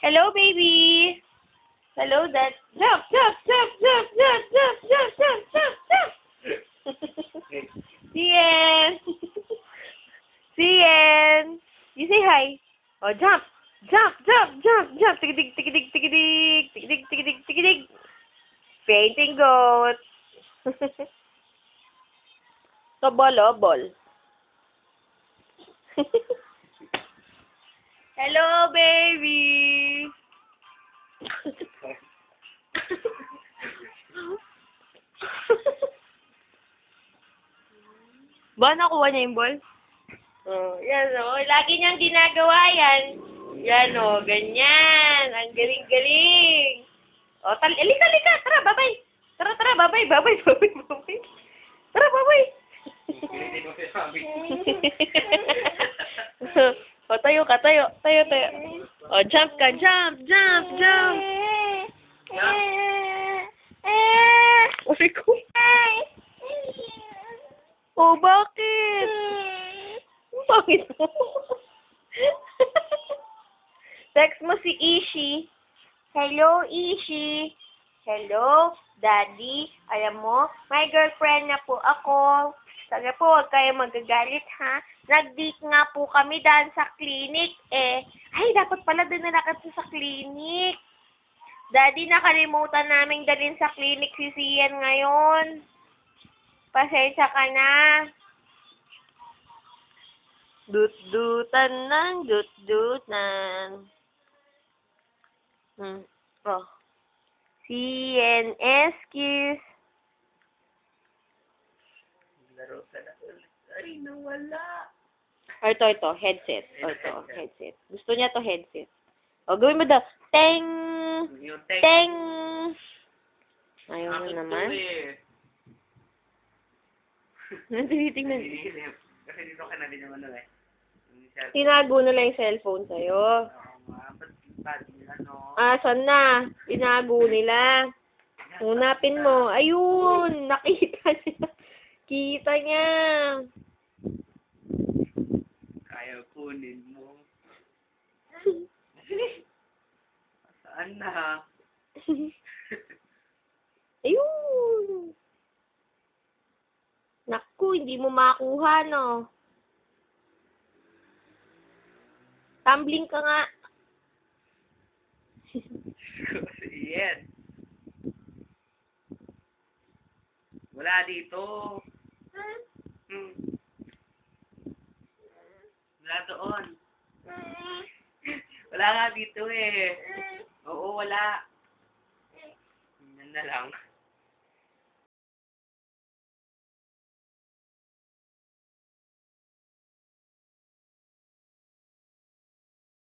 Hello, baby. Hello, Dad. Jump, jump, jump, jump, jump, jump, jump, jump, jump, jump. Cien. Cien. You say hi. Oh, jump. Jump, jump, jump, jump. Tikidig, tikidig, tikidig. Tikidig, tikidig, tikidig. Painting goat. Ball, oh, ball. Hello, baby. Ba, nakuha niya yung ball? Oh, yan, oh. Lagi niyang ginagawa yan. Yan, oh, ganyan. Ang galing-galing. Oh, alika, alika. Tara, babay. Tara, tara, babay, babay, babay, babay. Tara, babay. Oh, tayo ka, tayo. Tayo, tayo. Oh, jump ka, jump, jump, jump. Uy, ko. Oh, bakit? Bakit mo? Text mo si Ishi. Hello, Ishi. Hello, Daddy. Alam mo, may girlfriend na po ako. Sana po, huwag kayo magagalit, ha? Nag-date nga po kami dahil sa clinic, eh. Ay, dapat pala dinala ka sa clinic. Daddy, nakalimutan naming dalhin sa clinic si Sian ngayon. Pasensya ka na. Dut-dutan ng dut-dutan. Oh. CNS kiss. Laro ka na ulit. Ay, nawala. Oh, ito. Headset. Oh, ito. Headset. Gusto niya to headset. Oh, gawin mo daw. Teng! Yung text. Teng! Ayaw mo Bakit naman. to eh? Tinitingnan. Kasi dito ka na din naman eh. Tinago na lang yung cellphone sa'yo. Ba't ano? Saan na? Tinago nila. Hunapin mo. Ayun! Nakita niya. Kita niya. Kaya kunin mo. Saan na? Ayun! Naku, hindi mo makuha, no? Tumbling ka nga. Yes. Wala dito. Wala doon. Wala nga dito eh. Oo, wala. Yan na lang.